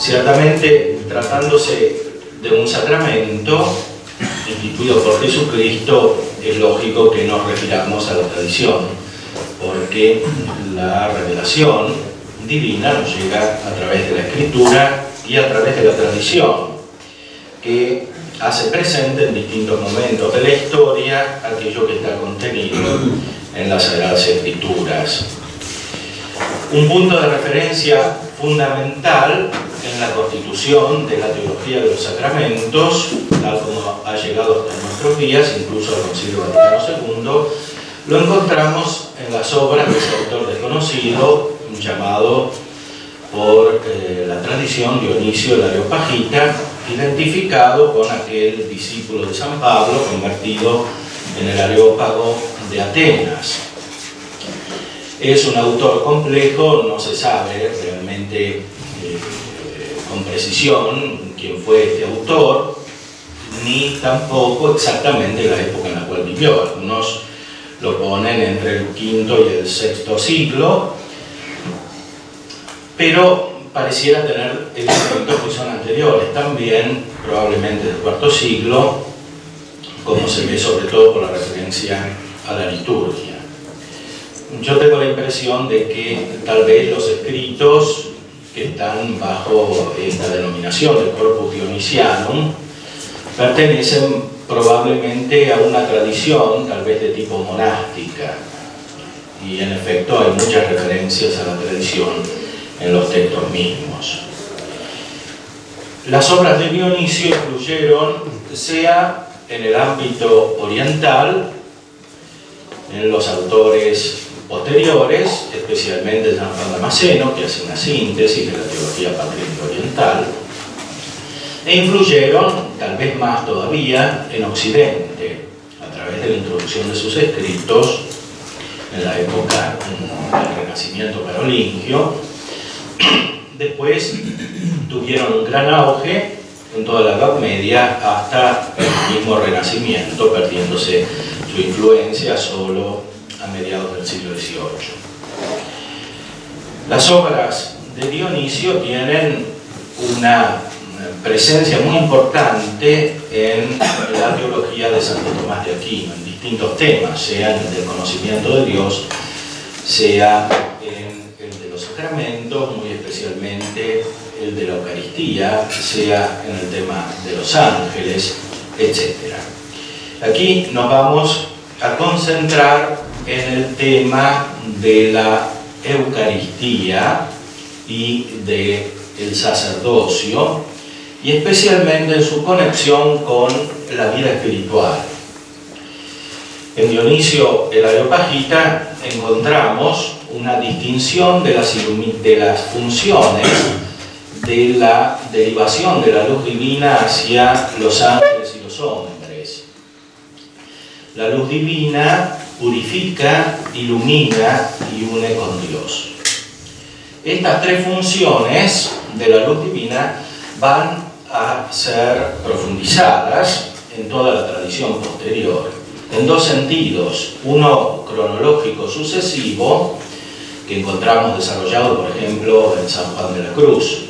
Ciertamente, tratándose de un sacramento instituido por Jesucristo, es lógico que nos refiramos a la tradición, porque la revelación divina nos llega a través de la Escritura y a través de la tradición, que hace presente en distintos momentos de la historia aquello que está contenido en las Sagradas Escrituras. Un punto de referencia fundamental en la constitución de la teología de los sacramentos, tal como ha llegado hasta nuestros días, incluso al Concilio Vaticano II, lo encontramos en las obras de ese autor desconocido, llamado por la tradición Dionisio el Areopagita, identificado con aquel discípulo de San Pablo convertido en el Areópago de Atenas. Es un autor complejo, no se sabe realmente con precisión quién fue este autor, ni tampoco exactamente la época en la cual vivió. Algunos lo ponen entre el V y el VI siglo, pero pareciera tener elementos que son anteriores, también probablemente del IV siglo, como se ve sobre todo por la referencia a la liturgia. Yo tengo la impresión de que tal vez los escritos que están bajo esta denominación del Corpus Dionisianum pertenecen probablemente a una tradición tal vez de tipo monástica, y en efecto hay muchas referencias a la tradición en los textos mismos. Las obras de Dionisio influyeron sea en el ámbito oriental, en los autores posteriores, especialmente San Juan Damasceno, que hace una síntesis de la teología patrística oriental, e influyeron, tal vez más todavía, en Occidente, a través de la introducción de sus escritos en la época del Renacimiento carolingio. Después tuvieron un gran auge en toda la Edad Media hasta el mismo Renacimiento, perdiéndose su influencia solo a mediados del siglo XVIII. Las obras de Dionisio tienen una presencia muy importante en la teología de Santo Tomás de Aquino, en distintos temas, sea en el del conocimiento de Dios, sea en el de los sacramentos, muy especialmente el de la Eucaristía, sea en el tema de los ángeles, etc. Aquí nos vamos a concentrar en el tema de la Eucaristía y del sacerdocio, y especialmente en su conexión con la vida espiritual. En Dionisio el Areopagita encontramos una distinción de las funciones de la derivación de la luz divina hacia los ángeles y los hombres. La luz divina purifica, ilumina y une con Dios. Estas tres funciones de la luz divina van a ser profundizadas en toda la tradición posterior, en dos sentidos: uno cronológico sucesivo, que encontramos desarrollado, por ejemplo, en San Juan de la Cruz.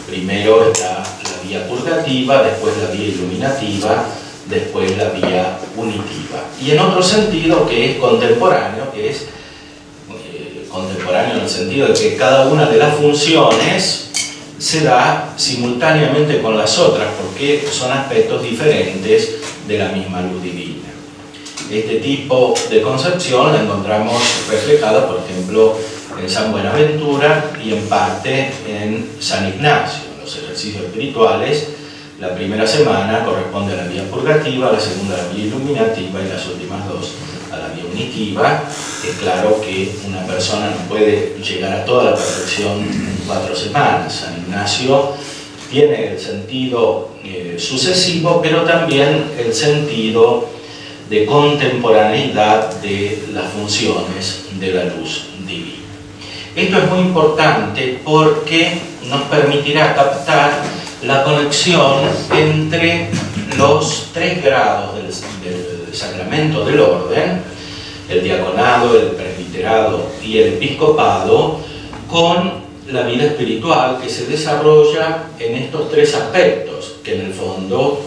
Primero está la vía purgativa, después la vía iluminativa, después la vía unitiva. Y en otro sentido, que es contemporáneo, que es contemporáneo en el sentido de que cada una de las funciones se da simultáneamente con las otras, porque son aspectos diferentes de la misma luz divina. Este tipo de concepción la encontramos reflejada, por ejemplo, en San Buenaventura y en parte en San Ignacio. En los ejercicios espirituales, la primera semana corresponde a la vía purgativa, la segunda a la vía iluminativa y las últimas dos a la vía unitiva. Es claro que una persona no puede llegar a toda la perfección en 4 semanas. San Ignacio tiene el sentido sucesivo, pero también el sentido de contemporaneidad de las funciones de la luz divina. Esto es muy importante porque nos permitirá captar la conexión entre los 3 grados del sacramento del orden, el diaconado, el presbiterado y el episcopado, con la vida espiritual que se desarrolla en estos tres aspectos, que en el fondo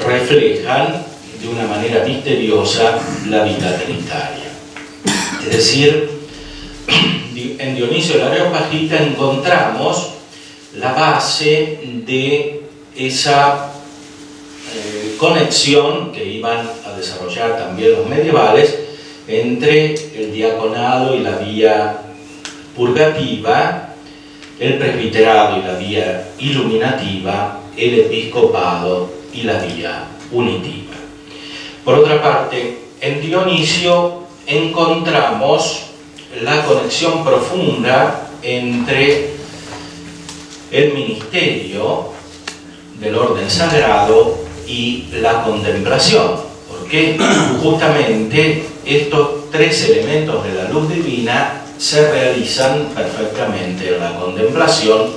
reflejan de una manera misteriosa la vida trinitaria. Es decir, en Dionisio el Areopagita encontramos la base de esa conexión que iban a desarrollar también los medievales entre el diaconado y la vía purgativa, el presbiterado y la vía iluminativa, el episcopado y la vía unitiva. Por otra parte, en Dionisio encontramos la conexión profunda entre el ministerio del orden sagrado y la contemplación, porque justamente estos tres elementos de la luz divina se realizan perfectamente en la contemplación,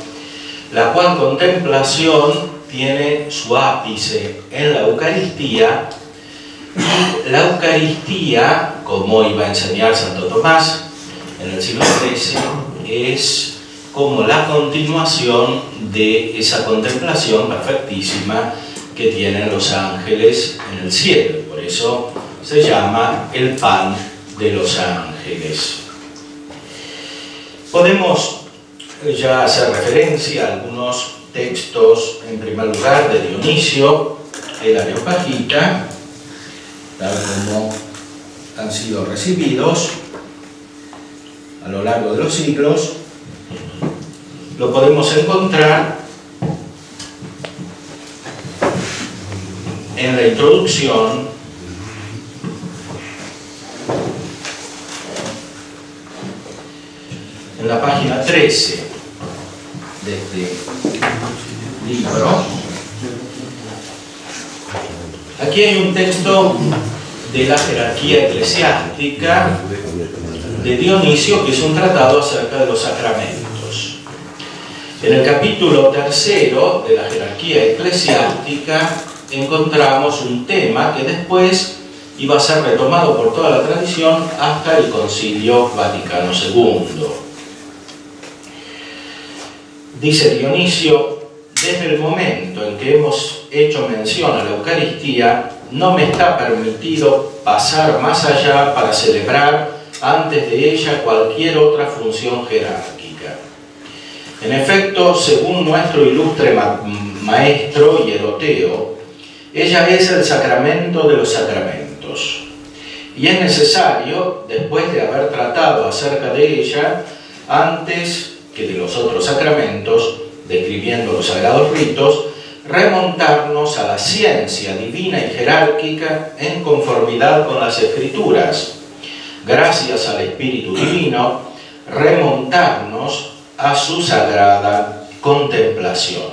la cual contemplación tiene su ápice en la Eucaristía, y la Eucaristía, como iba a enseñar Santo Tomás en el siglo XIII, es como la continuación de esa contemplación perfectísima que tienen los ángeles en el cielo. Por eso se llama el pan de los ángeles. Podemos ya hacer referencia a algunos textos, en primer lugar, de Dionisio el Areopagita, tal como han sido recibidos a lo largo de los siglos. Lo podemos encontrar en la introducción en la página 13 de este libro. Aquí hay un texto de la jerarquía eclesiástica de Dionisio, que es un tratado acerca de los sacramentos. En el capítulo 3 de la jerarquía eclesiástica encontramos un tema que después iba a ser retomado por toda la tradición hasta el Concilio Vaticano II. Dice Dionisio: desde el momento en que hemos hecho mención a la Eucaristía, no me está permitido pasar más allá para celebrar antes de ella cualquier otra función jerárquica. En efecto, según nuestro ilustre maestro Hieroteo, ella es el sacramento de los sacramentos, y es necesario, después de haber tratado acerca de ella, antes que de los otros sacramentos, describiendo los sagrados ritos, remontarnos a la ciencia divina y jerárquica en conformidad con las Escrituras, gracias al Espíritu Divino, remontarnos a su sagrada contemplación.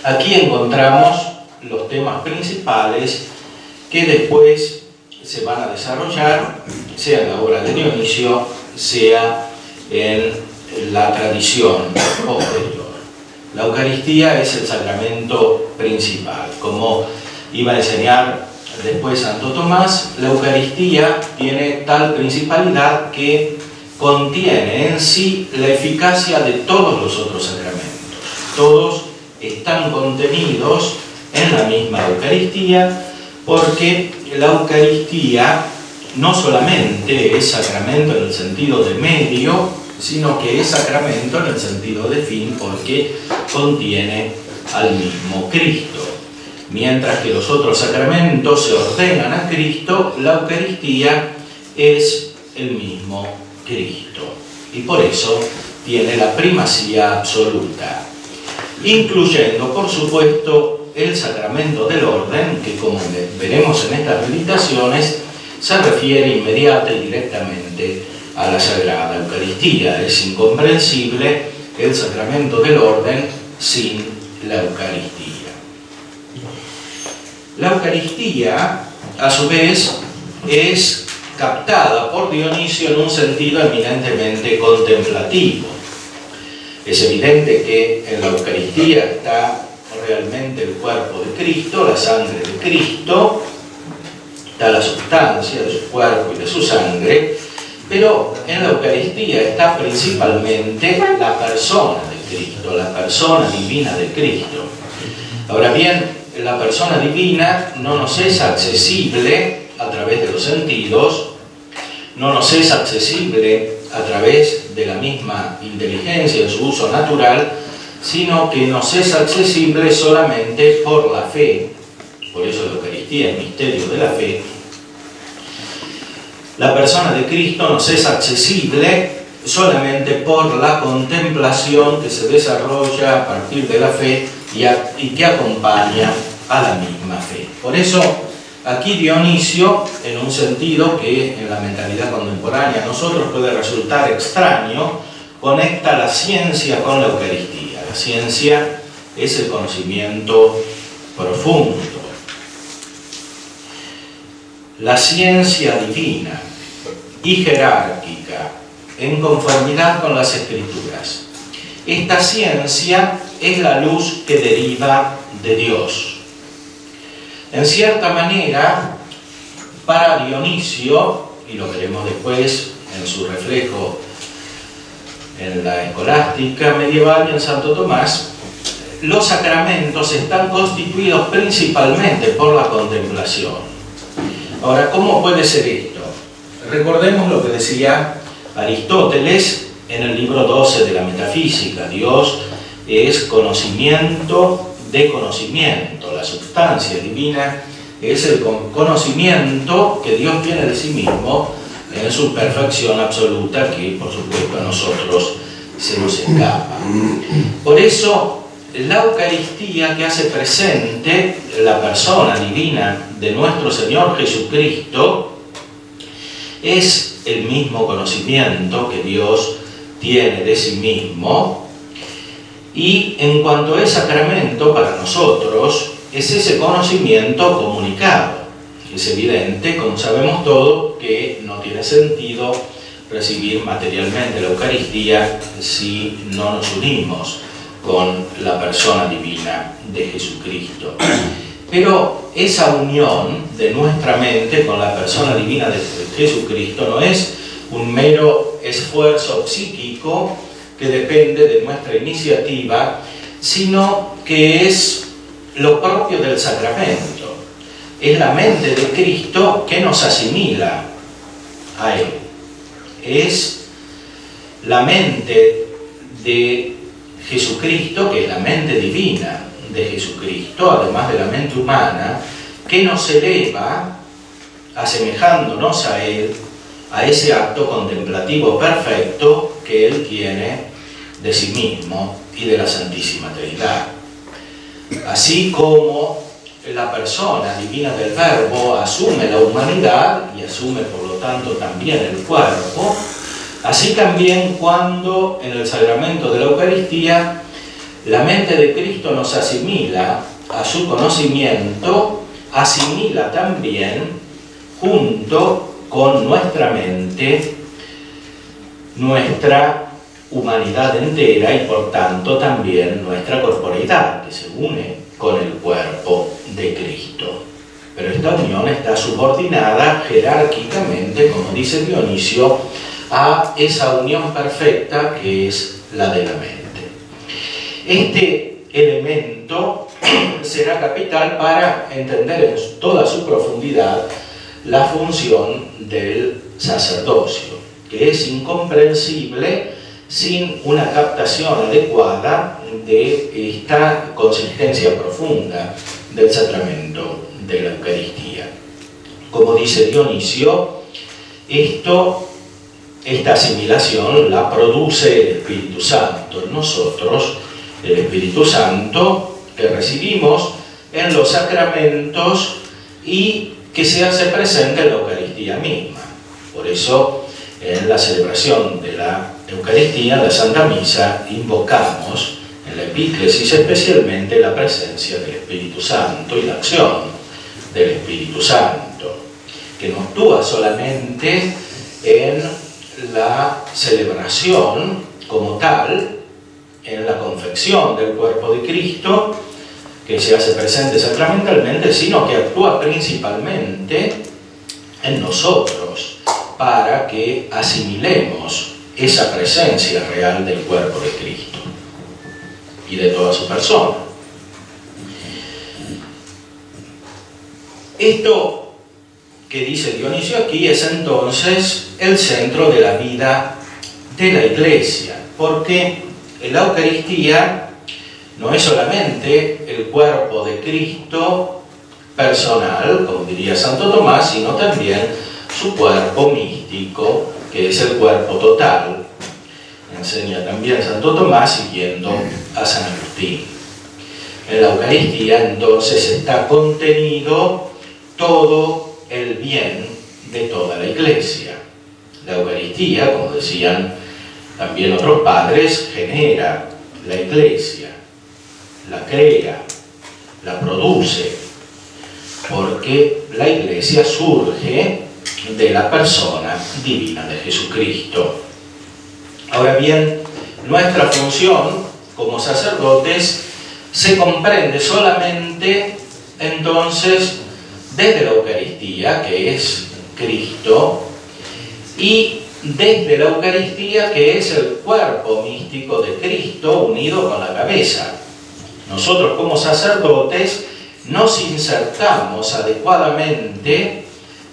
Aquí encontramos los temas principales que después se van a desarrollar, sea en la obra de Dionisio, sea en la tradición posterior. La Eucaristía es el sacramento principal. Como iba a enseñar después Santo Tomás, la Eucaristía tiene tal principalidad que contiene en sí la eficacia de todos los otros sacramentos. Todos están contenidos en la misma Eucaristía, porque la Eucaristía no solamente es sacramento en el sentido de medio, sino que es sacramento en el sentido de fin, porque contiene al mismo Cristo. Mientras que los otros sacramentos se ordenan a Cristo, la Eucaristía es el mismo Cristo. Y por eso tiene la primacía absoluta, incluyendo, por supuesto, el sacramento del orden, que, como veremos en estas meditaciones, se refiere inmediata y directamente a la Sagrada Eucaristía. Es incomprensible el sacramento del orden sin la Eucaristía. La Eucaristía, a su vez, es captada por Dionisio en un sentido eminentemente contemplativo. Es evidente que en la Eucaristía está realmente el cuerpo de Cristo, la sangre de Cristo, está la sustancia de su cuerpo y de su sangre, Pero en la Eucaristía está principalmente la persona de Cristo, la persona divina de Cristo. Ahora bien, la persona divina no nos es accesible a través de los sentidos, no nos es accesible a través de la misma inteligencia en su uso natural, sino que nos es accesible solamente por la fe. Por eso la Eucaristía es el misterio de la fe. La persona de Cristo nos es accesible solamente por la contemplación que se desarrolla a partir de la fe y que acompaña a la misma fe. Por eso, aquí Dionisio, en un sentido que en la mentalidad contemporánea a nosotros puede resultar extraño, conecta la ciencia con la Eucaristía. La ciencia es el conocimiento profundo. La ciencia divina y jerárquica, en conformidad con las Escrituras. Esta ciencia es la luz que deriva de Dios. En cierta manera, para Dionisio, y lo veremos después en su reflejo en la escolástica medieval y en Santo Tomás, los sacramentos están constituidos principalmente por la contemplación. Ahora, ¿cómo puede ser esto? Recordemos lo que decía Aristóteles en el libro 12 de la Metafísica. Dios es conocimiento de conocimiento. La sustancia divina es el conocimiento que Dios tiene de sí mismo en su perfección absoluta, que por supuesto a nosotros se nos escapa. Por eso, la Eucaristía, que hace presente la persona divina de nuestro Señor Jesucristo, es el mismo conocimiento que Dios tiene de sí mismo, y en cuanto es sacramento para nosotros, es ese conocimiento comunicado. Es evidente, como sabemos todos, que no tiene sentido recibir materialmente la Eucaristía si no nos unimos con la persona divina de Jesucristo. Pero esa unión de nuestra mente con la persona divina de Jesucristo no es un mero esfuerzo psíquico que depende de nuestra iniciativa, sino que es lo propio del sacramento. Es la mente de Cristo que nos asimila a Él. Es la mente de Jesucristo, que es la mente divina de Jesucristo, además de la mente humana, que nos eleva, asemejándonos a Él, a ese acto contemplativo perfecto que Él tiene de sí mismo y de la Santísima Trinidad. Así como la persona divina del Verbo asume la humanidad y asume por lo tanto también el cuerpo, así también cuando en el sacramento de la Eucaristía la mente de Cristo nos asimila a su conocimiento, asimila también junto con nuestra mente nuestra humanidad entera y por tanto también nuestra corporeidad, que se une con el cuerpo de Cristo. Pero esta unión está subordinada jerárquicamente, como dice Dionisio, a esa unión perfecta que es la de la mente. Este elemento será capital para entender en toda su profundidad la función del sacerdocio, que es incomprensible sin una captación adecuada de esta consistencia profunda del sacramento de la Eucaristía. Como dice Dionisio, esta asimilación la produce el Espíritu Santo en nosotros, el Espíritu Santo que recibimos en los sacramentos y que se hace presente en la Eucaristía misma. Por eso, en la celebración de la Eucaristía, en la Santa Misa, invocamos en la epíclesis especialmente la presencia del Espíritu Santo y la acción del Espíritu Santo, que no actúa solamente en la celebración como tal, en la confección del cuerpo de Cristo, que se hace presente sacramentalmente, sino que actúa principalmente en nosotros, para que asimilemos esa presencia real del cuerpo de Cristo y de toda su persona. Esto que dice Dionisio aquí es entonces el centro de la vida de la Iglesia, porque la Eucaristía no es solamente el cuerpo de Cristo personal, como diría Santo Tomás, sino también su cuerpo místico, que es el cuerpo total. Enseña también Santo Tomás siguiendo a San Agustín. En la Eucaristía entonces está contenido todo el bien de toda la Iglesia. La Eucaristía, como decían también otros padres, genera la Iglesia, la crea, la produce, porque la Iglesia surge de la persona divina de Jesucristo. Ahora bien, nuestra función como sacerdotes se comprende solamente entonces desde la Eucaristía, que es Cristo, y desde la Eucaristía, que es el cuerpo místico de Cristo unido con la cabeza. Nosotros como sacerdotes nos insertamos adecuadamente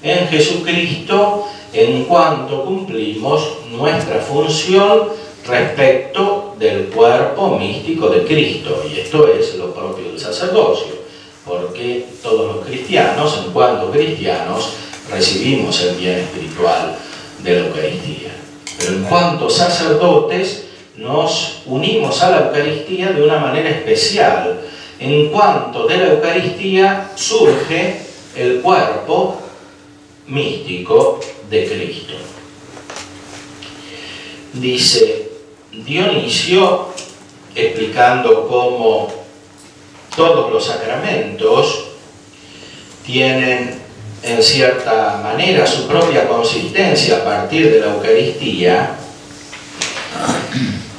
en Jesucristo en cuanto cumplimos nuestra función respecto del cuerpo místico de Cristo. Y esto es lo propio del sacerdocio, porque todos los cristianos, en cuanto cristianos, recibimos el bien espiritual de la Eucaristía. Pero en cuanto sacerdotes, nos unimos a la Eucaristía de una manera especial, en cuanto de la Eucaristía surge el cuerpo místico de Cristo. Dice Dionisio, explicando cómo todos los sacramentos tienen en cierta manera su propia consistencia a partir de la Eucaristía,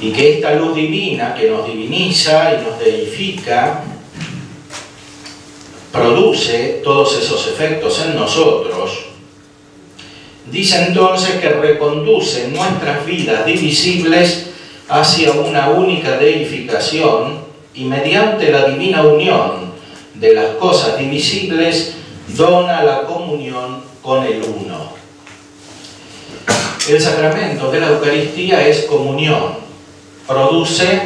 y que esta luz divina que nos diviniza y nos deifica produce todos esos efectos en nosotros. Dice entonces que reconduce nuestras vidas divisibles hacia una única deificación, y mediante la divina unión de las cosas divisibles dona la comunión con el uno. El sacramento de la Eucaristía es comunión, produce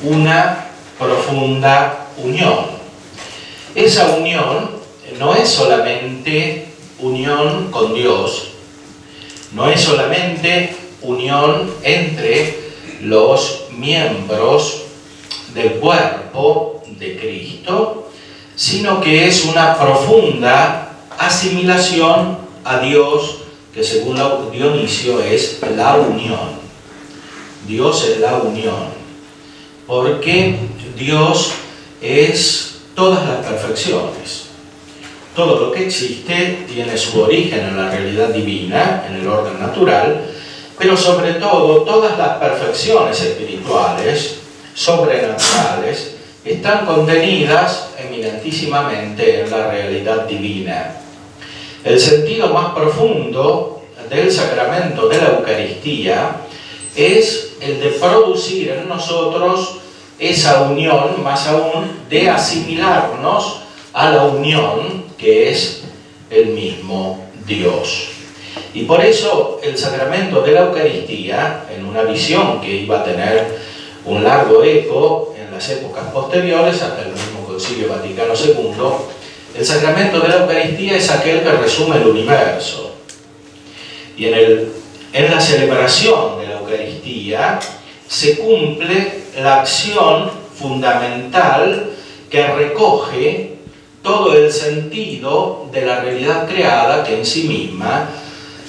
una profunda unión. Esa unión no es solamente unión con Dios, no es solamente unión entre los miembros del cuerpo de Cristo, sino que es una profunda asimilación a Dios, que según Dionisio es la unión. Dios es la unión, porque Dios es todas las perfecciones. Todo lo que existe tiene su origen en la realidad divina, en el orden natural, pero sobre todo todas las perfecciones espirituales, sobrenaturales, están contenidas eminentísimamente en la realidad divina. El sentido más profundo del sacramento de la Eucaristía es el de producir en nosotros esa unión, más aún de asimilarnos a la unión que es el mismo Dios. Y por eso el sacramento de la Eucaristía, en una visión que iba a tener un largo eco en las épocas posteriores, hasta el mismo Concilio Vaticano II, el sacramento de la Eucaristía es aquel que resume el universo. Y en la celebración de la Eucaristía se cumple la acción fundamental que recoge todo el sentido de la realidad creada, que en sí misma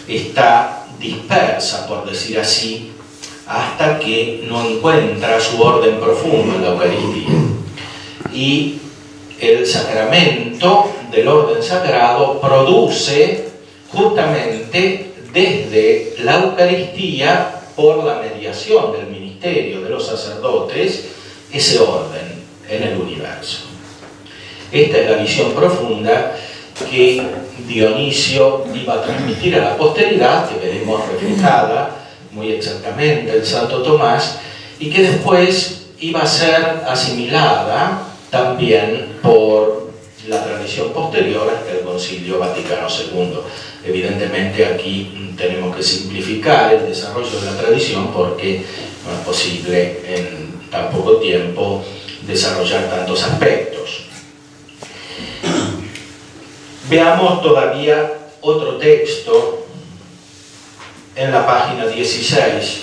está dispersa, por decir así, hasta que no encuentra su orden profundo en la Eucaristía. Y el sacramento del orden sagrado produce justamente desde la Eucaristía, por la mediación del ministerio de los sacerdotes, ese orden en el universo. Esta es la visión profunda que Dionisio iba a transmitir a la posteridad, que veremos reflejada muy exactamente en Santo Tomás, y que después iba a ser asimilada también por la tradición posterior hasta el Concilio Vaticano II. Evidentemente aquí tenemos que simplificar el desarrollo de la tradición porque no es posible en tan poco tiempo desarrollar tantos aspectos. Veamos todavía otro texto en la página 16.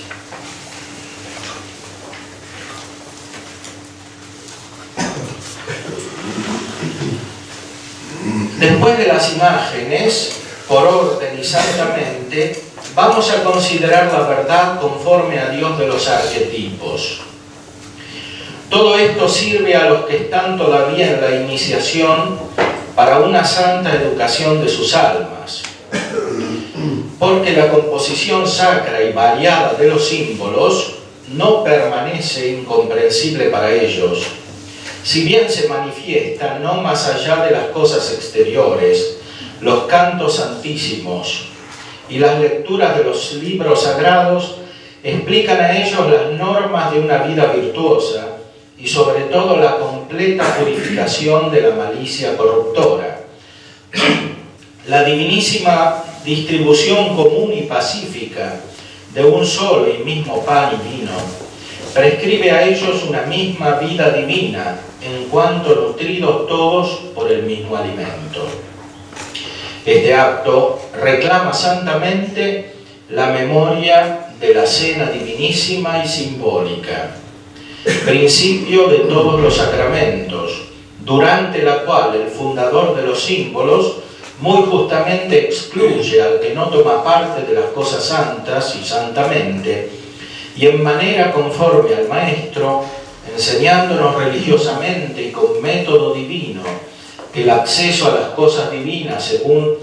Después de las imágenes, por orden y santamente, vamos a considerar la verdad conforme a Dios de los arquetipos. Todo esto sirve a los que están todavía en la iniciación para una santa educación de sus almas, porque la composición sacra y variada de los símbolos no permanece incomprensible para ellos, si bien se manifiesta no más allá de las cosas exteriores, los cantos santísimos y las lecturas de los libros sagrados explican a ellos las normas de una vida virtuosa y sobre todo la completa purificación de la malicia corruptora. La divinísima distribución común y pacífica de un solo y mismo pan y vino prescribe a ellos una misma vida divina en cuanto nutridos todos por el mismo alimento. Este acto reclama santamente la memoria de la cena divinísima y simbólica, principio de todos los sacramentos, durante la cual el fundador de los símbolos muy justamente excluye al que no toma parte de las cosas santas y santamente, y en manera conforme al Maestro, enseñándonos religiosamente y con método divino que el acceso a las cosas divinas según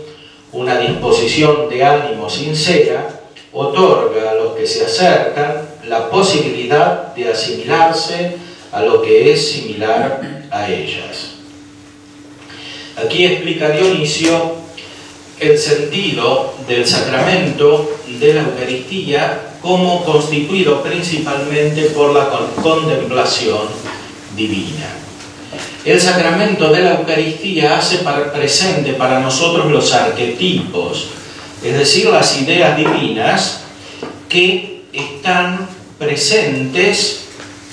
una disposición de ánimo sincera otorga a los que se acercan la posibilidad de asimilarse a lo que es similar a ellas. Aquí explica Dionisio el sentido del sacramento de la Eucaristía como constituido principalmente por la contemplación divina. El sacramento de la Eucaristía hace presente para nosotros los arquetipos, es decir, las ideas divinas que están presentes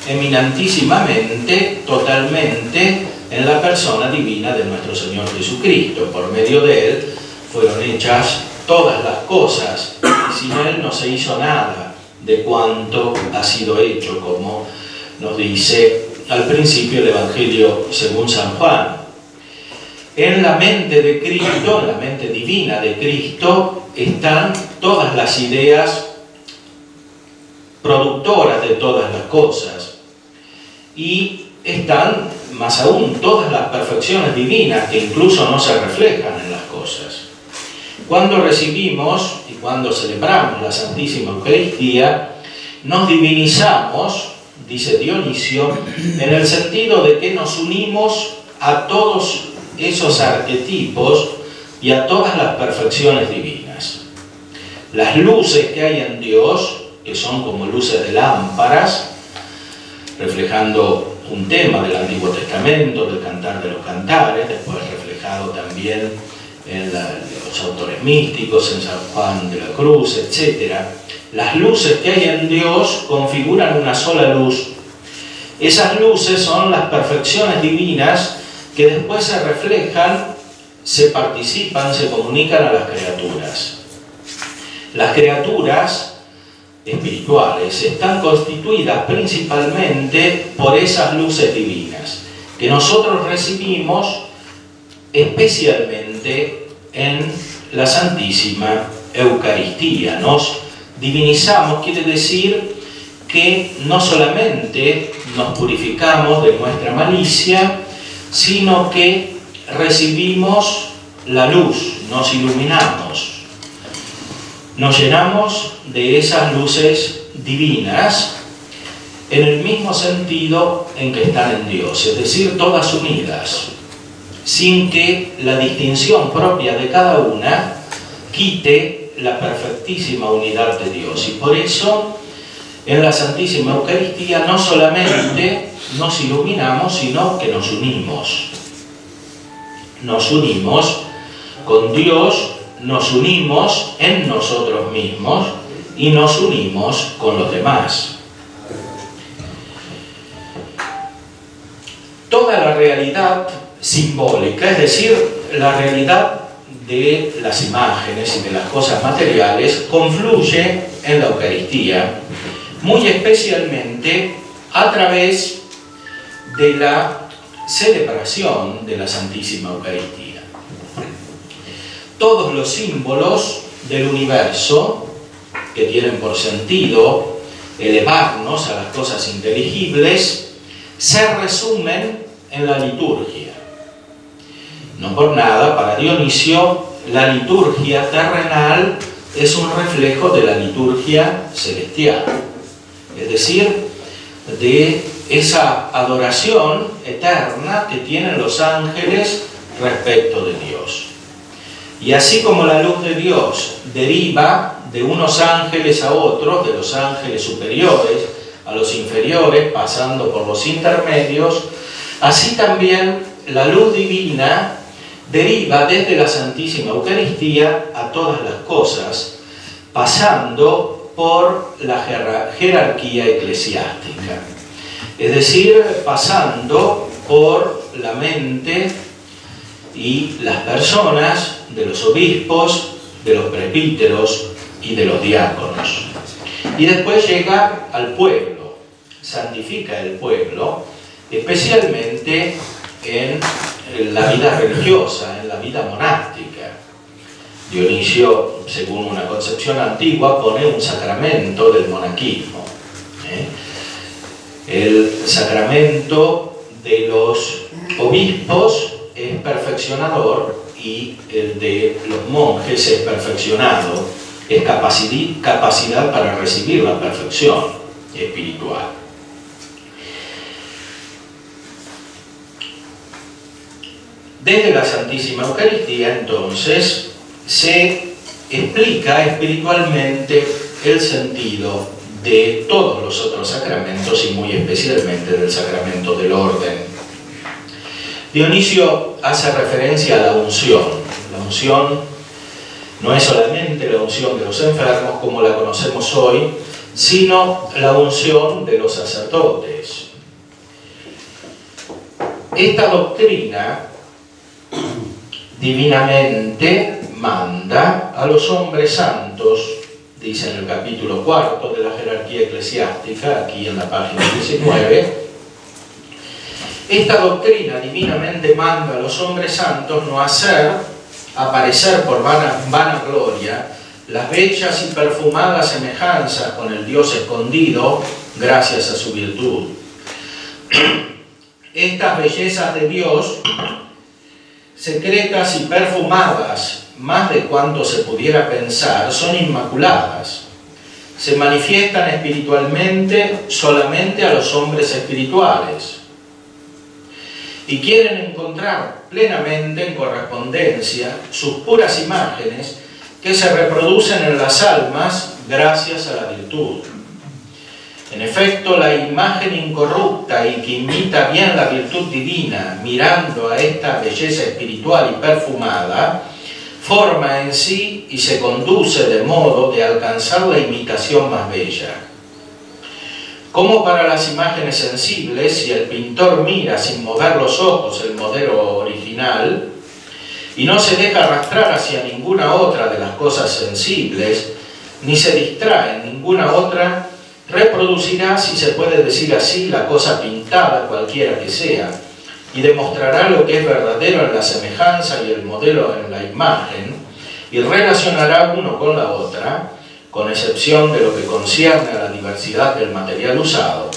eminentísimamente, totalmente, en la persona divina de nuestro Señor Jesucristo. Por medio de Él fueron hechas todas las cosas, y sin Él no se hizo nada de cuanto ha sido hecho, como nos dice al principio el Evangelio según San Juan. En la mente de Cristo, en la mente divina de Cristo, están todas las ideas productoras de todas las cosas, y están, más aún, todas las perfecciones divinas que incluso no se reflejan en las cosas. Cuando recibimos y cuando celebramos la Santísima Eucaristía, nos divinizamos, dice Dionisio, en el sentido de que nos unimos a todos esos arquetipos y a todas las perfecciones divinas. Las luces que hay en Dios, que son como luces de lámparas, reflejando un tema del Antiguo Testamento, del Cantar de los Cantares, después reflejado también en los autores místicos, en San Juan de la Cruz, etc. Las luces que hay en Dios configuran una sola luz. Esas luces son las perfecciones divinas que después se reflejan, se participan, se comunican a las criaturas. Las criaturas espirituales están constituidas principalmente por esas luces divinas que nosotros recibimos especialmente en la Santísima Eucaristía. Nos divinizamos, quiere decir que no solamente nos purificamos de nuestra malicia, sino que recibimos la luz, nos iluminamos, nos llenamos de esas luces divinas en el mismo sentido en que están en Dios, es decir, todas unidas. sin que la distinción propia de cada una quite la perfectísima unidad de Dios. Y por eso, en la Santísima Eucaristía no solamente nos iluminamos, sino que nos unimos. Nos unimos con Dios, nos unimos en nosotros mismos y nos unimos con los demás. Toda la realidad simbólica, es decir, la realidad de las imágenes y de las cosas materiales, confluye en la Eucaristía, muy especialmente a través de la celebración de la Santísima Eucaristía. Todos los símbolos del universo, que tienen por sentido elevarnos a las cosas inteligibles, se resumen en la liturgia. No por nada, para Dionisio, la liturgia terrenal es un reflejo de la liturgia celestial, es decir, de esa adoración eterna que tienen los ángeles respecto de Dios. Y así como la luz de Dios deriva de unos ángeles a otros, de los ángeles superiores a los inferiores, pasando por los intermedios, así también la luz divina deriva desde la Santísima Eucaristía a todas las cosas, pasando por la jerarquía eclesiástica. Es decir, pasando por la mente y las personas de los obispos, de los presbíteros y de los diáconos. Y después llega al pueblo, santifica el pueblo, especialmente en la vida religiosa, en la vida monástica. Dionisio, según una concepción antigua, pone un sacramento del monaquismo. El sacramento de los obispos es perfeccionador y el de los monjes es perfeccionado, es capacidad para recibir la perfección espiritual. Desde la Santísima Eucaristía, entonces, se explica espiritualmente el sentido de todos los otros sacramentos y muy especialmente del sacramento del orden. Dionisio hace referencia a la unción. La unción no es solamente la unción de los enfermos como la conocemos hoy, sino la unción de los sacerdotes. Esta doctrina divinamente manda a los hombres santos, dice en el capítulo 4 de la jerarquía eclesiástica, aquí en la página 19, esta doctrina divinamente manda a los hombres santos no hacer aparecer por vana gloria las bellas y perfumadas semejanzas con el Dios escondido gracias a su virtud. Estas bellezas de Dios, secretas y perfumadas más de cuanto se pudiera pensar, son inmaculadas. Se manifiestan espiritualmente solamente a los hombres espirituales y quieren encontrar plenamente en correspondencia sus puras imágenes que se reproducen en las almas gracias a la virtud. En efecto, la imagen incorrupta y que imita bien la virtud divina, mirando a esta belleza espiritual y perfumada, forma en sí y se conduce de modo de alcanzar la imitación más bella. Como para las imágenes sensibles, si el pintor mira sin mover los ojos el modelo original y no se deja arrastrar hacia ninguna otra de las cosas sensibles, ni se distrae en ninguna otra, reproducirá, si se puede decir así, la cosa pintada, cualquiera que sea, y demostrará lo que es verdadero en la semejanza y el modelo en la imagen, y relacionará uno con la otra, con excepción de lo que concierne a la diversidad del material usado.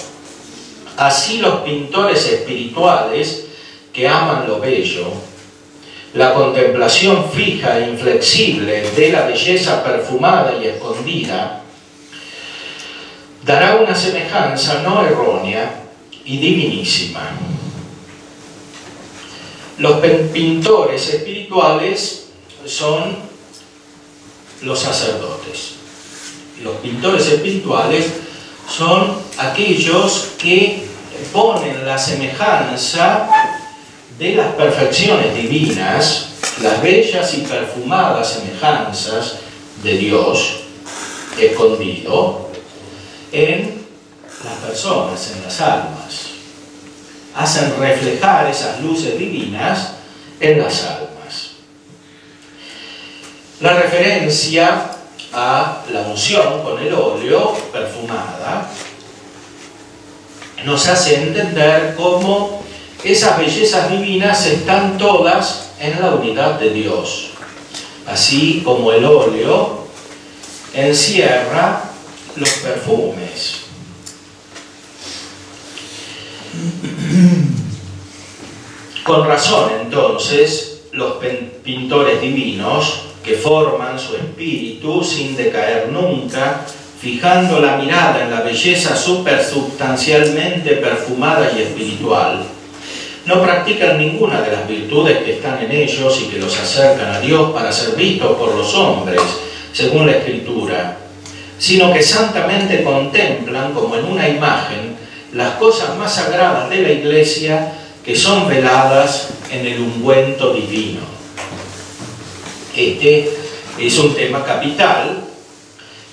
Así los pintores espirituales que aman lo bello, la contemplación fija e inflexible de la belleza perfumada y escondida, dará una semejanza no errónea y divinísima. Los pintores espirituales son los sacerdotes. Los pintores espirituales son aquellos que ponen la semejanza de las perfecciones divinas, las bellas y perfumadas semejanzas de Dios escondido en las personas, en las almas. Hacen reflejar esas luces divinas en las almas. La referencia a la unción con el óleo perfumada nos hace entender cómo esas bellezas divinas están todas en la unidad de Dios, así como el óleo encierra los perfumes. Con razón, entonces, los pintores divinos, que forman su espíritu sin decaer nunca, fijando la mirada en la belleza supersubstancialmente perfumada y espiritual, no practican ninguna de las virtudes que están en ellos y que los acercan a Dios para ser vistos por los hombres, según la Escritura, sino que santamente contemplan como en una imagen las cosas más sagradas de la Iglesia, que son veladas en el ungüento divino. Este es un tema capital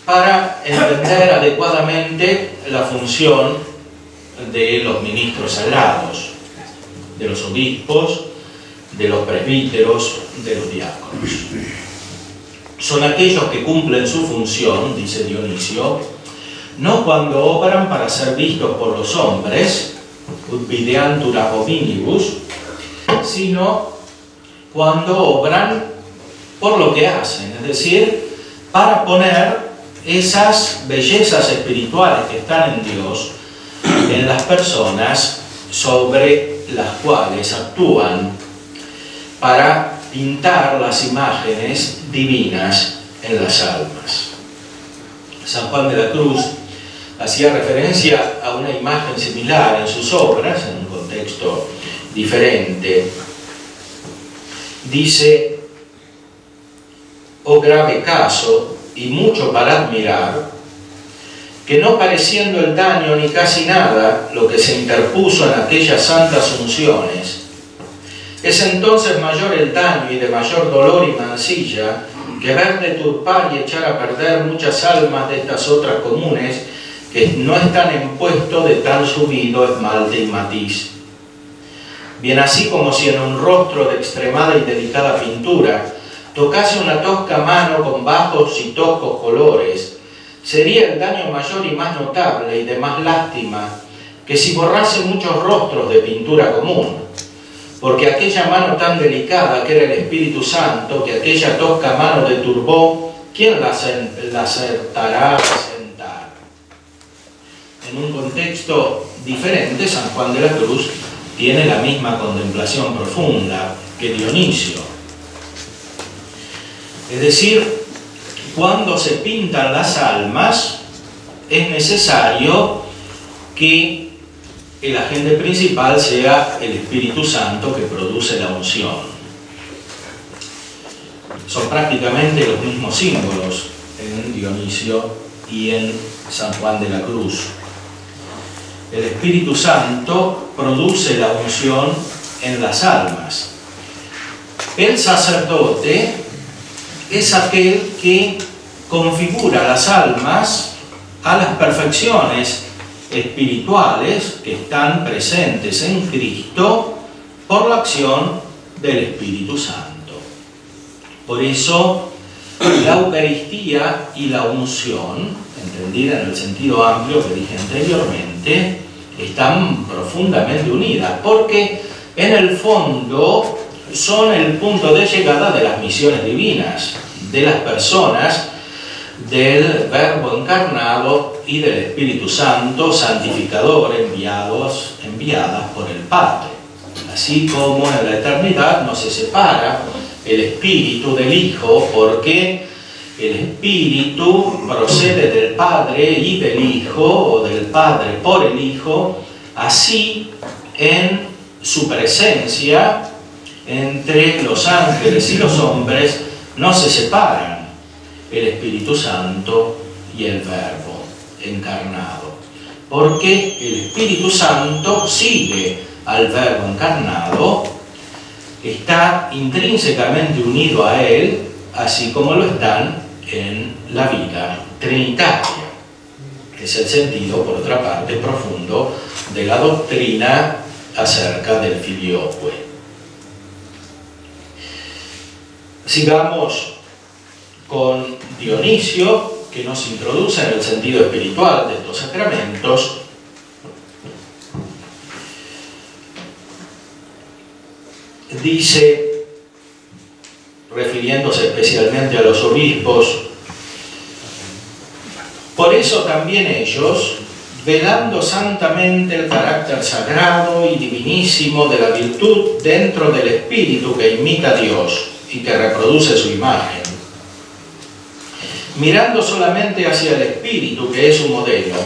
para entender adecuadamente la función de los ministros sagrados, de los obispos, de los presbíteros, de los diáconos. Son aquellos que cumplen su función, dice Dionisio, no cuando obran para ser vistos por los hombres, ut videantur ab hominibus, sino cuando obran por lo que hacen, es decir, para poner esas bellezas espirituales que están en Dios, en las personas sobre las cuales actúan, para pintar las imágenes divinas en las almas. San Juan de la Cruz hacía referencia a una imagen similar en sus obras, en un contexto diferente. Dice: oh grave caso, y mucho para admirar, que no pareciendo el daño ni casi nada lo que se interpuso en aquellas santas unciones, es entonces mayor el daño y de mayor dolor y mancilla que ver deturpar y echar a perder muchas almas de estas otras comunes que no están en puesto de tan subido esmalte y matiz. Bien así como si en un rostro de extremada y delicada pintura tocase una tosca mano con bajos y toscos colores, sería el daño mayor y más notable y de más lástima que si borrase muchos rostros de pintura común, porque aquella mano tan delicada que era el Espíritu Santo, que aquella tosca mano deturbó, ¿quién la acertará a sentar? En un contexto diferente, San Juan de la Cruz tiene la misma contemplación profunda que Dionisio. Es decir, cuando se pintan las almas, es necesario que el agente principal sea el Espíritu Santo que produce la unción. Son prácticamente los mismos símbolos en Dionisio y en San Juan de la Cruz. El Espíritu Santo produce la unción en las almas. El sacerdote es aquel que configura las almas a las perfecciones espirituales que están presentes en Cristo por la acción del Espíritu Santo. Por eso, la Eucaristía y la unción, entendida en el sentido amplio que dije anteriormente, están profundamente unidas, porque en el fondo son el punto de llegada de las misiones divinas, de las personas, del Verbo encarnado y del Espíritu Santo santificador enviadas por el Padre. Así como en la eternidad no se separa el Espíritu del Hijo, porque el Espíritu procede del Padre y del Hijo, o del Padre por el Hijo, así en su presencia entre los ángeles y los hombres no se separan el Espíritu Santo y el Verbo encarnado, porque el Espíritu Santo sigue al Verbo encarnado, está intrínsecamente unido a él, así como lo están en la vida trinitaria. Es el sentido, por otra parte, profundo de la doctrina acerca del filioque. Sigamos con Dionisio, que nos introduce en el sentido espiritual de estos sacramentos. Dice, refiriéndose especialmente a los obispos: por eso también ellos, velando santamente el carácter sagrado y divinísimo de la virtud dentro del espíritu que imita a Dios y que reproduce su imagen, mirando solamente hacia el espíritu que es su modelo,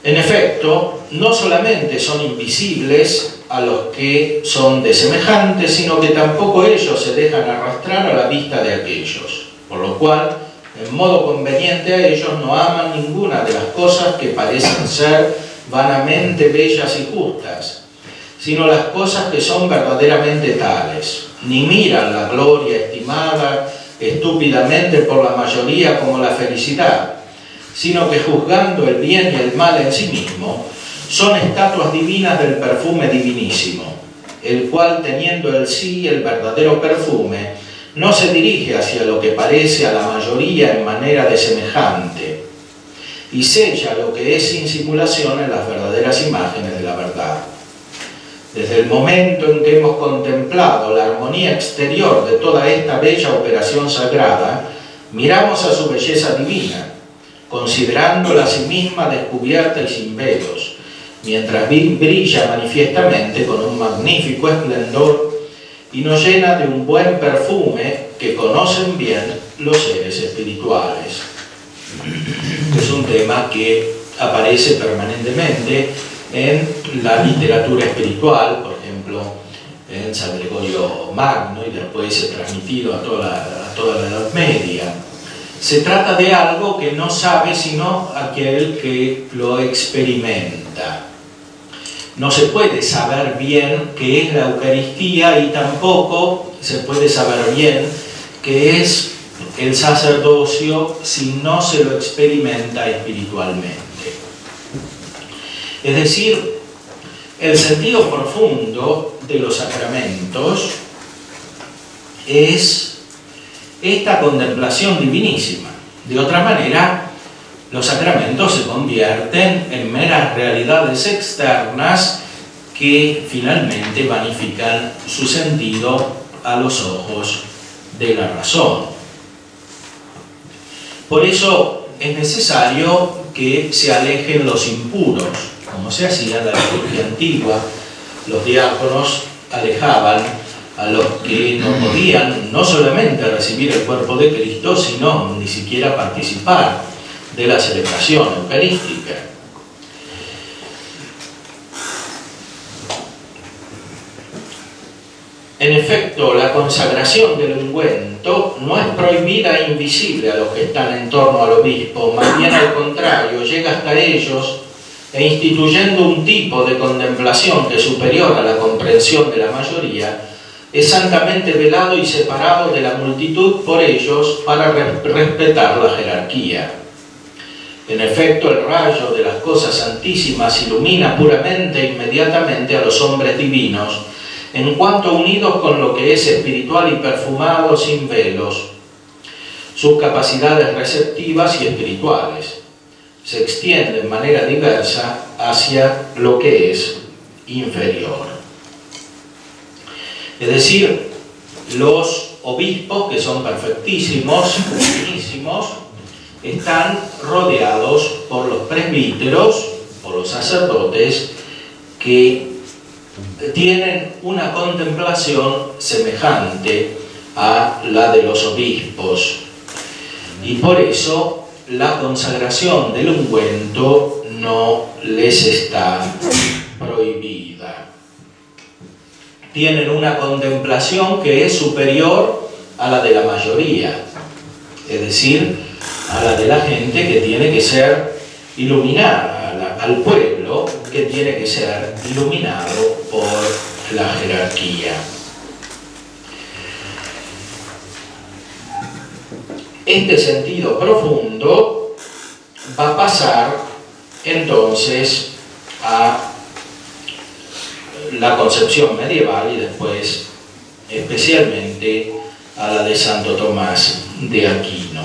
en efecto, no solamente son invisibles a los que son de semejantes, sino que tampoco ellos se dejan arrastrar a la vista de aquellos, por lo cual, en modo conveniente a ellos, no aman ninguna de las cosas que parecen ser vanamente bellas y justas, sino las cosas que son verdaderamente tales, ni miran la gloria estimada estúpidamente por la mayoría como la felicidad, sino que juzgando el bien y el mal en sí mismo, son estatuas divinas del perfume divinísimo, el cual, teniendo el sí el verdadero perfume, no se dirige hacia lo que parece a la mayoría en manera de semejante, y sella lo que es sin simulación en las verdaderas imágenes de la verdad. Desde el momento en que hemos contemplado la armonía exterior de toda esta bella operación sagrada, miramos a su belleza divina, considerándola a sí misma descubierta y sin velos, mientras brilla manifiestamente con un magnífico esplendor y nos llena de un buen perfume que conocen bien los seres espirituales. Es un tema que aparece permanentemente en la literatura espiritual, por ejemplo, en San Gregorio Magno, y después se ha transmitido a toda la Edad Media. Se trata de algo que no sabe sino aquel que lo experimenta. No se puede saber bien qué es la Eucaristía y tampoco se puede saber bien qué es el sacerdocio si no se lo experimenta espiritualmente. Es decir, el sentido profundo de los sacramentos es esta contemplación divinísima. De otra manera, los sacramentos se convierten en meras realidades externas que finalmente vanifican su sentido a los ojos de la razón. Por eso es necesario que se alejen los impuros, como se hacía en la liturgia antigua. Los diáconos alejaban a los que no podían no solamente recibir el cuerpo de Cristo, sino ni siquiera participar de la celebración eucarística. En efecto, la consagración del ungüento no es prohibida e invisible a los que están en torno al obispo, más bien al contrario, llega hasta ellos e instituyendo un tipo de contemplación que es superior a la comprensión de la mayoría, es santamente velado y separado de la multitud por ellos para respetar la jerarquía. En efecto, el rayo de las cosas santísimas ilumina puramente e inmediatamente a los hombres divinos, en cuanto unidos con lo que es espiritual y perfumado sin velos, sus capacidades receptivas y espirituales se extienden de manera diversa hacia lo que es inferior. Es decir, los obispos, que son perfectísimos, buenísimos, están rodeados por los presbíteros, por los sacerdotes, que tienen una contemplación semejante a la de los obispos. Y por eso la consagración del ungüento no les está prohibida. tienen una contemplación que es superior a la de la mayoría, es decir, a la de la gente que tiene que ser iluminada, al pueblo que tiene que ser iluminado por la jerarquía. Este sentido profundo va a pasar entonces a la concepción medieval y después especialmente a la de Santo Tomás de Aquino.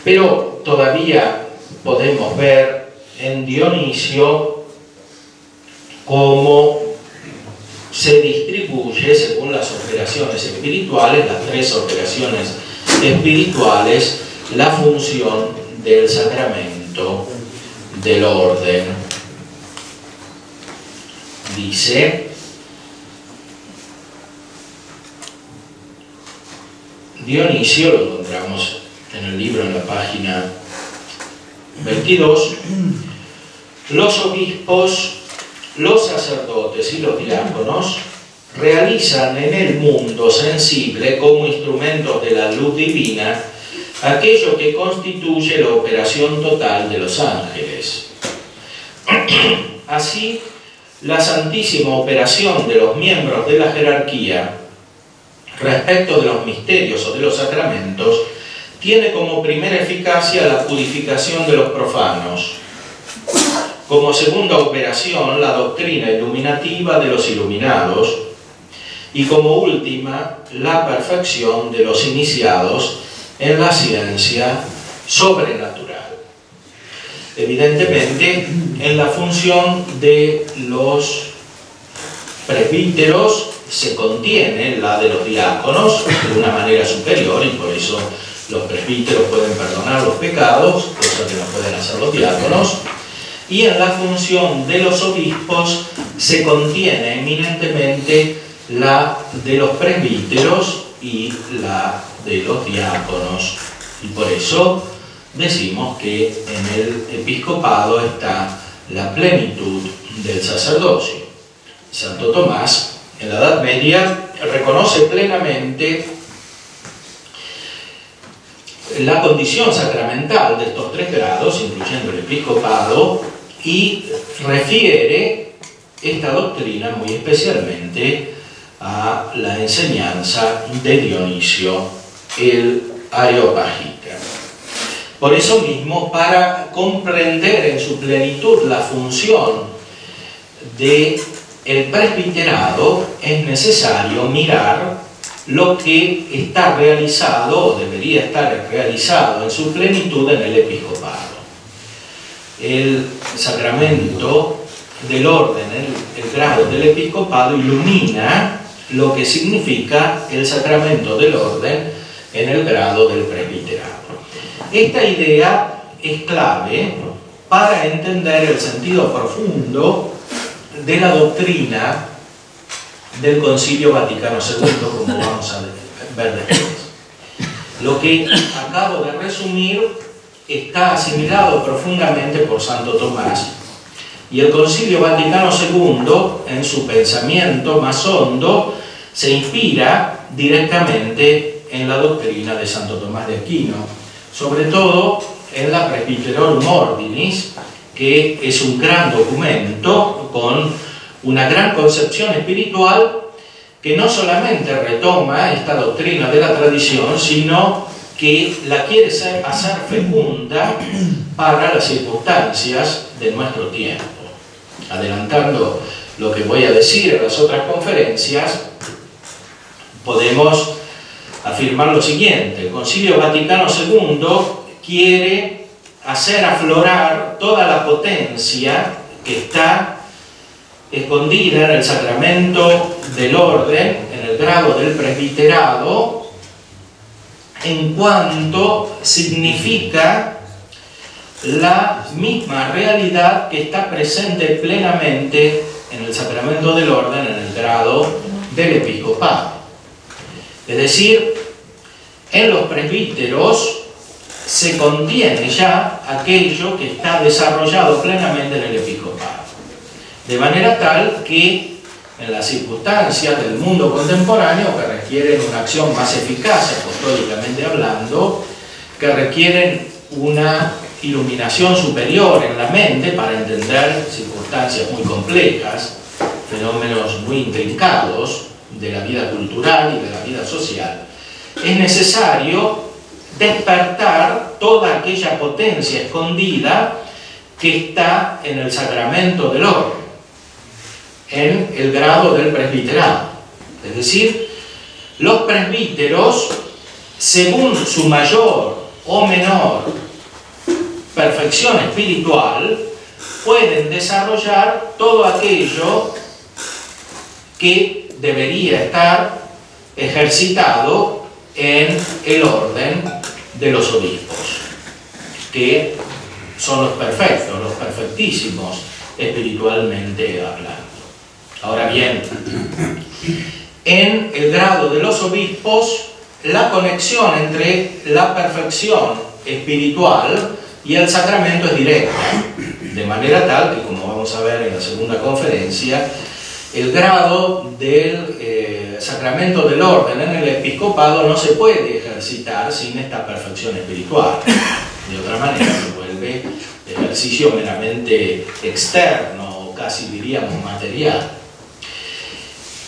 Pero todavía podemos ver en Dionisio cómo se distribuye según las operaciones espirituales, las tres operaciones espirituales, la función del sacramento del orden. Dice Dionisio, lo encontramos en el libro en la página 22, los obispos, los sacerdotes y los diáconos realizan en el mundo sensible como instrumentos de la luz divina aquello que constituye la operación total de los ángeles. Así, la santísima operación de los miembros de la jerarquía respecto de los misterios o de los sacramentos tiene como primera eficacia la purificación de los profanos, como segunda operación la doctrina iluminativa de los iluminados y como última la perfección de los iniciados en la ciencia sobrenatural. Evidentemente, en la función de los presbíteros se contiene la de los diáconos de una manera superior, y por eso los presbíteros pueden perdonar los pecados, cosa que no pueden hacer los diáconos, y en la función de los obispos se contiene eminentemente la de los presbíteros y la de los diáconos, y por eso decimos que en el episcopado está la plenitud del sacerdocio. Santo Tomás, en la Edad Media, reconoce plenamente la condición sacramental de estos tres grados, incluyendo el episcopado, y refiere esta doctrina muy especialmente a la enseñanza de Dionisio el Areopagita. Por eso mismo, para comprender en su plenitud la función del presbiterado, es necesario mirar lo que está realizado o debería estar realizado en su plenitud en el episcopado. El sacramento del orden, el grado del episcopado, ilumina lo que significa el sacramento del orden en el grado del presbiterado. Esta idea es clave para entender el sentido profundo de la doctrina del Concilio Vaticano II, como vamos a ver después. Lo que acabo de resumir está asimilado profundamente por Santo Tomás, y el Concilio Vaticano II, en su pensamiento más hondo, se inspira directamente en la doctrina de Santo Tomás de Aquino, sobre todo en la Presbyterorum Ordinis, que es un gran documento con una gran concepción espiritual que no solamente retoma esta doctrina de la tradición, sino que la quiere hacer fecunda para las circunstancias de nuestro tiempo. Adelantando lo que voy a decir en las otras conferencias, podemos afirmar lo siguiente: el Concilio Vaticano II quiere hacer aflorar toda la potencia que está escondida en el sacramento del orden, en el grado del presbiterado, en cuanto significa la misma realidad que está presente plenamente en el sacramento del orden, en el grado del episcopado. Es decir, en los presbíteros se contiene ya aquello que está desarrollado plenamente en el episcopado, de manera tal que en las circunstancias del mundo contemporáneo que requieren una acción más eficaz, apostólicamente hablando, que requieren una iluminación superior en la mente para entender circunstancias muy complejas, fenómenos muy intrincados de la vida cultural y de la vida social. Es necesario despertar toda aquella potencia escondida que está en el sacramento del orden, en el grado del presbiterado. Es decir, los presbíteros, según su mayor o menor perfección espiritual, pueden desarrollar todo aquello que debería estar ejercitado en el orden de los obispos, que son los perfectos, los perfectísimos espiritualmente hablando. Ahora bien, en el grado de los obispos, la conexión entre la perfección espiritual y el sacramento es directa, de manera tal que, como vamos a ver en la segunda conferencia, el grado del sacramento del orden en el episcopado no se puede ejercitar sin esta perfección espiritual. De otra manera se vuelve ejercicio meramente externo, o casi diríamos material.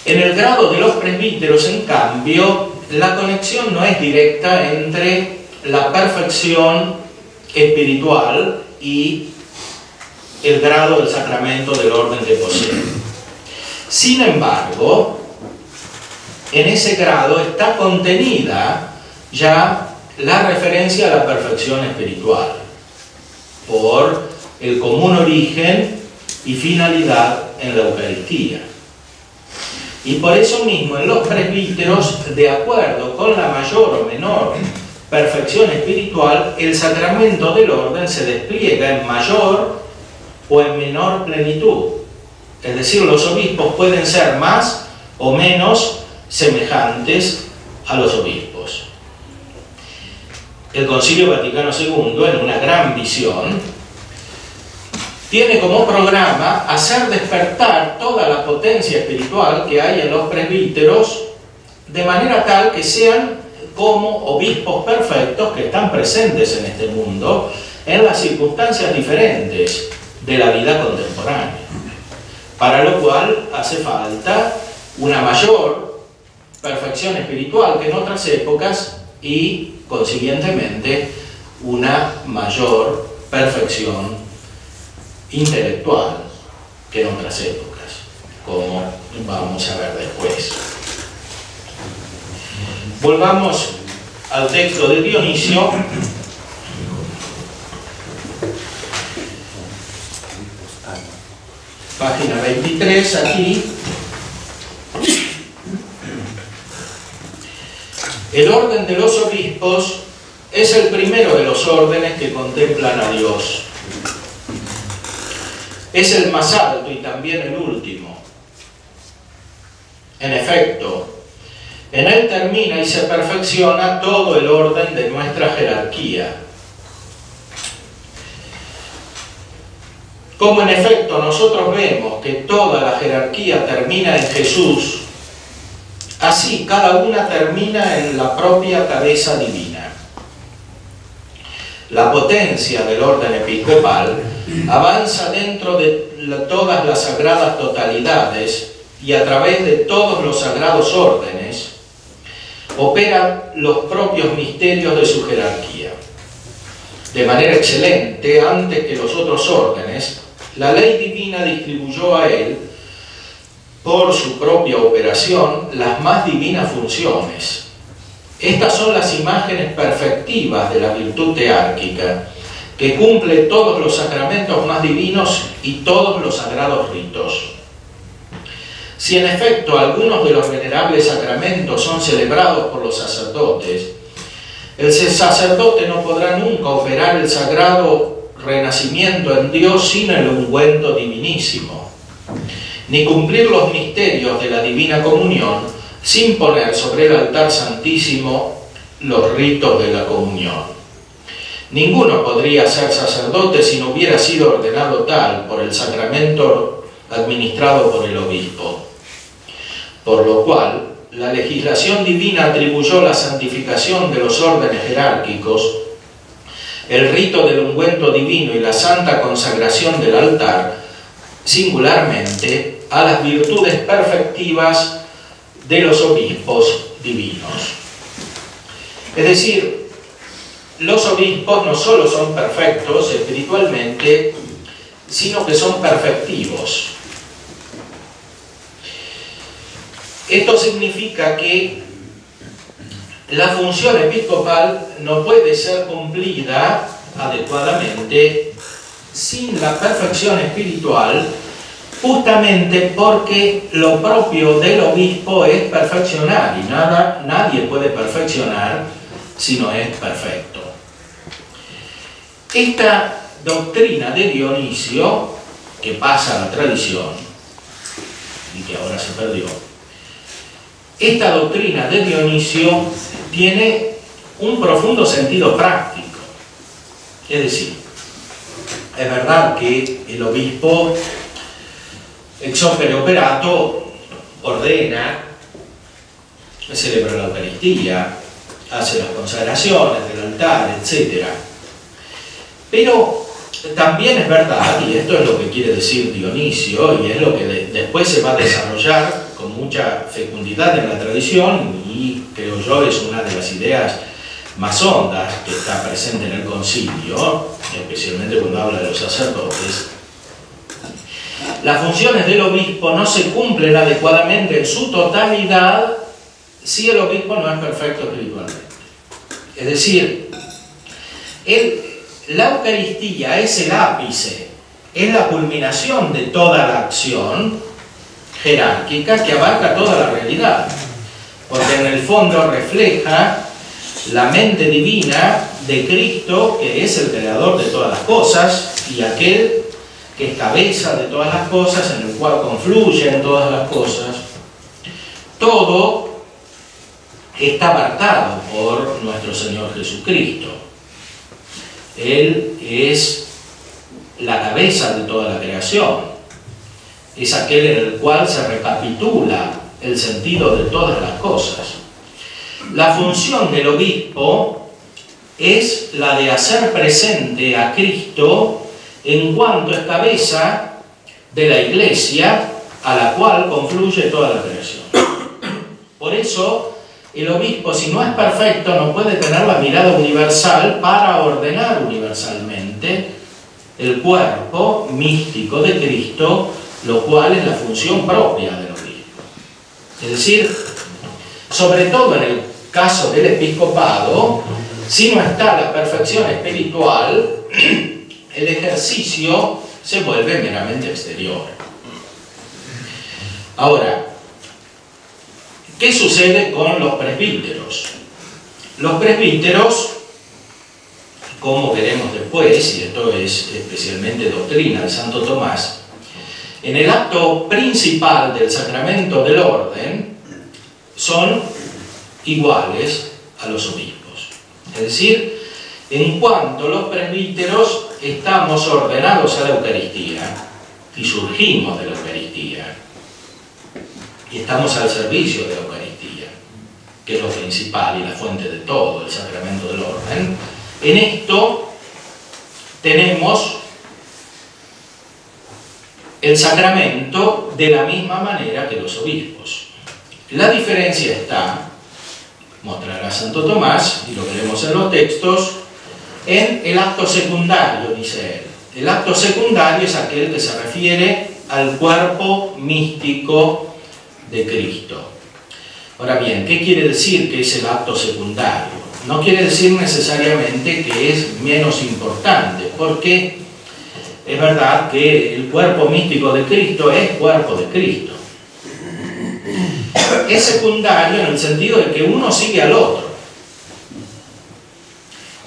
En el grado de los presbíteros, en cambio, la conexión no es directa entre la perfección espiritual y el grado del sacramento del orden que poseen. Sin embargo, en ese grado está contenida ya la referencia a la perfección espiritual por el común origen y finalidad en la Eucaristía. Y por eso mismo en los presbíteros, de acuerdo con la mayor o menor perfección espiritual, el sacramento del orden se despliega en mayor o en menor plenitud. Es decir, los obispos pueden ser más o menos semejantes a los obispos. El Concilio Vaticano II, en una gran visión, tiene como programa hacer despertar toda la potencia espiritual que hay en los presbíteros, de manera tal que sean como obispos perfectos que están presentes en este mundo en las circunstancias diferentes de la vida contemporánea. Para lo cual hace falta una mayor perfección espiritual que en otras épocas y, consiguientemente, una mayor perfección intelectual que en otras épocas, como vamos a ver después. Volvamos al texto de Dionisio. Página 23, aquí. El orden de los obispos es el primero de los órdenes que contemplan a Dios. Es el más alto y también el último. En efecto, en él termina y se perfecciona todo el orden de nuestra jerarquía. Como en efecto nosotros vemos que toda la jerarquía termina en Jesús, así cada una termina en la propia cabeza divina. La potencia del orden episcopal avanza dentro de todas las sagradas totalidades y a través de todos los sagrados órdenes opera los propios misterios de su jerarquía. De manera excelente, antes que los otros órdenes, la ley divina distribuyó a él, por su propia operación, las más divinas funciones. Estas son las imágenes perfectivas de la virtud teárquica, que cumple todos los sacramentos más divinos y todos los sagrados ritos. Si en efecto algunos de los venerables sacramentos son celebrados por los sacerdotes, el sacerdote no podrá nunca operar el sagrado renacimiento en Dios sin el ungüento divinísimo, ni cumplir los misterios de la divina comunión sin poner sobre el altar santísimo los ritos de la comunión. Ninguno podría ser sacerdote si no hubiera sido ordenado tal por el sacramento administrado por el obispo. por lo cual la legislación divina atribuyó la santificación de los órdenes jerárquicos, el rito del ungüento divino y la santa consagración del altar, singularmente a las virtudes perfectivas de los obispos divinos. Es decir, los obispos no solo son perfectos espiritualmente, sino que son perfectivos. Esto significa que la función episcopal no puede ser cumplida adecuadamente sin la perfección espiritual, justamente porque lo propio del obispo es perfeccionar, y nadie puede perfeccionar si no es perfecto. Esta doctrina de Dionisio, que pasa a la tradición y que ahora se perdió, esta doctrina de Dionisio tiene un profundo sentido práctico. Es decir, es verdad que el obispo ex opere operato ordena, celebra la Eucaristía, hace las consagraciones del altar, etc. Pero también es verdad, y esto es lo que quiere decir Dionisio, y es lo que después se va a desarrollar con mucha fecundidad en la tradición, y creo yo es una de las ideas más hondas que está presente en el concilio, especialmente cuando habla de los sacerdotes. Las funciones del obispo no se cumplen adecuadamente en su totalidad si el obispo no es perfecto espiritualmente. Es decir, la Eucaristía es el ápice, es la culminación de toda la acción jerárquica que abarca toda la realidad, porque en el fondo refleja la mente divina de Cristo, que es el creador de todas las cosas y aquel que es cabeza de todas las cosas, en el cual confluyen todas las cosas. Todo está abarcado por nuestro Señor Jesucristo. Él es la cabeza de toda la creación. Es aquel en el cual se recapitula el sentido de todas las cosas. La función del obispo es la de hacer presente a Cristo en cuanto es cabeza de la Iglesia a la cual confluye toda la creación. Por eso, el obispo, si no es perfecto, no puede tener la mirada universal para ordenar universalmente el cuerpo místico de Cristo, lo cual es la función propia del obispo. Es decir, sobre todo en el caso del episcopado, si no está la perfección espiritual, el ejercicio se vuelve meramente exterior. Ahora, ¿qué sucede con los presbíteros? Los presbíteros, como veremos después, y esto es especialmente doctrina de Santo Tomás, en el acto principal del sacramento del orden son iguales a los obispos. Es decir, en cuanto los presbíteros estamos ordenados a la Eucaristía y surgimos de la Eucaristía y estamos al servicio de la Eucaristía, que es lo principal y la fuente de todo, el sacramento del orden, en esto tenemos el sacramento de la misma manera que los obispos. La diferencia está, mostrará Santo Tomás, y lo veremos en los textos, en el acto secundario, dice él. El acto secundario es aquel que se refiere al cuerpo místico de Cristo. Ahora bien, ¿qué quiere decir que es el acto secundario? No quiere decir necesariamente que es menos importante, porque es verdad que el cuerpo místico de Cristo es cuerpo de Cristo. Es secundario en el sentido de que uno sigue al otro,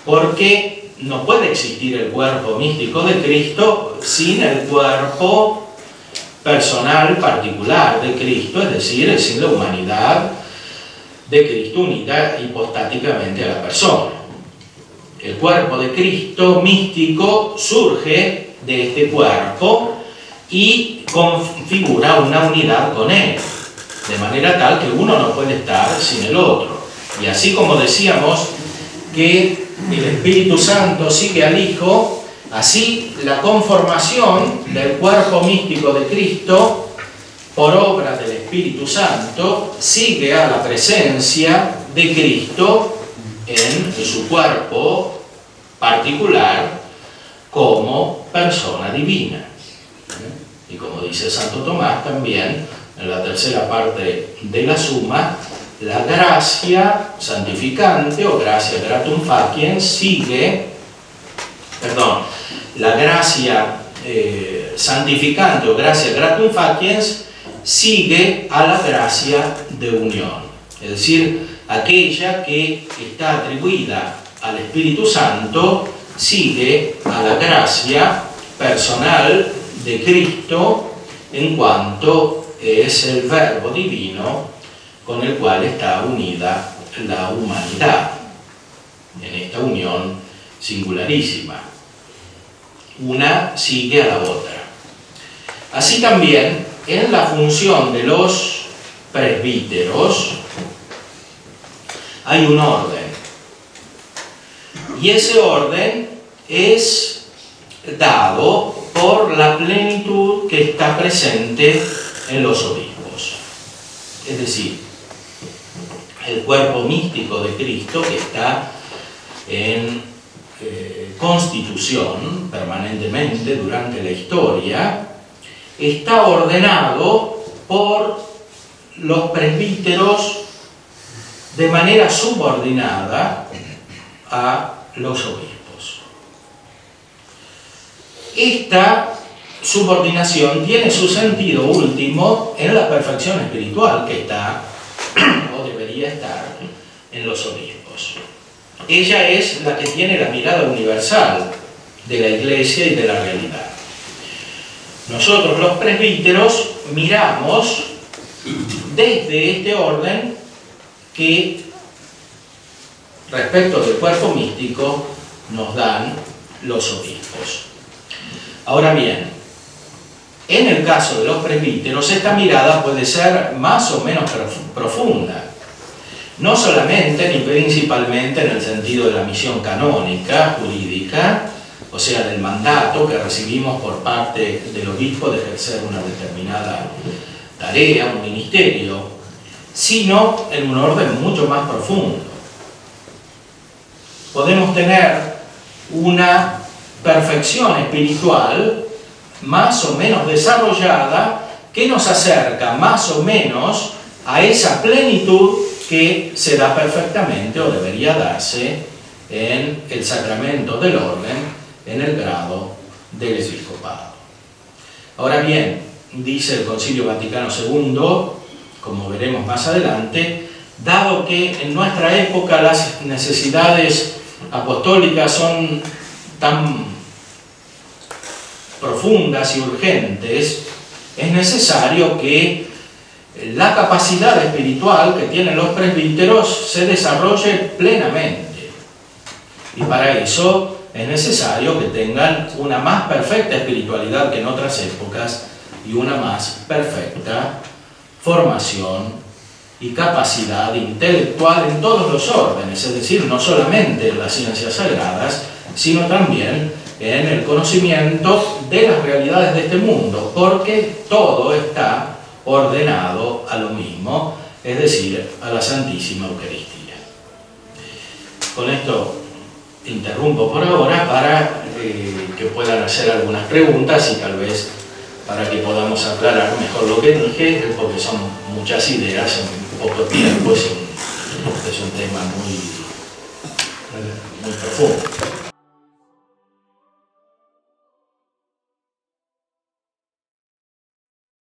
porque no puede existir el cuerpo místico de Cristo sin el cuerpo personal particular de Cristo, es decir, sin la humanidad de Cristo unida hipostáticamente a la persona. El cuerpo de Cristo místico surge de este cuerpo y configura una unidad con él. de manera tal que uno no puede estar sin el otro. Y así como decíamos que el Espíritu Santo sigue al Hijo, así la conformación del cuerpo místico de Cristo por obra del Espíritu Santo sigue a la presencia de Cristo en su cuerpo particular como persona divina. Y como dice Santo Tomás también, en la tercera parte de la Suma, la gracia santificante o gracia gratum faciens sigue, la gracia santificante o gracia gratum faciens sigue a la gracia de unión. Es decir, aquella que está atribuida al Espíritu Santo sigue a la gracia personal de Cristo en cuanto es el Verbo divino con el cual está unida la humanidad en esta unión singularísima. Una sigue a la otra. Así también en la función de los presbíteros hay un orden, y ese orden es dado por la plenitud que está presente en los obispos. Es decir, el cuerpo místico de Cristo, que está en constitución permanentemente durante la historia, está ordenado por los presbíteros de manera subordinada a los obispos. Esta subordinación tiene su sentido último en la perfección espiritual que está o debería estar en los obispos. Ella es la que tiene la mirada universal de la Iglesia y de la realidad. Nosotros los presbíteros miramos desde este orden que respecto del cuerpo místico nos dan los obispos. Ahora bien, en el caso de los presbíteros, esta mirada puede ser más o menos profunda, no solamente ni principalmente en el sentido de la misión canónica, jurídica, o sea, del mandato que recibimos por parte del obispo de ejercer una determinada tarea, un ministerio, sino en un orden mucho más profundo. Podemos tener una perfección espiritual más o menos desarrollada que nos acerca más o menos a esa plenitud que se da perfectamente o debería darse en el sacramento del orden en el grado del episcopado. Ahora bien, dice el Concilio Vaticano II, como veremos más adelante, dado que en nuestra época las necesidades apostólicas son tan profundas y urgentes, es necesario que la capacidad espiritual que tienen los presbíteros se desarrolle plenamente. Y para eso es necesario que tengan una más perfecta espiritualidad que en otras épocas y una más perfecta formación y capacidad intelectual en todos los órdenes, es decir, no solamente en las ciencias sagradas, sino también en el conocimiento de las realidades de este mundo, porque todo está ordenado a lo mismo, es decir, a la Santísima Eucaristía. Con esto interrumpo por ahora para que puedan hacer algunas preguntas y tal vez para que podamos aclarar mejor lo que dije, porque son muchas ideas en poco tiempo, es un tema muy profundo.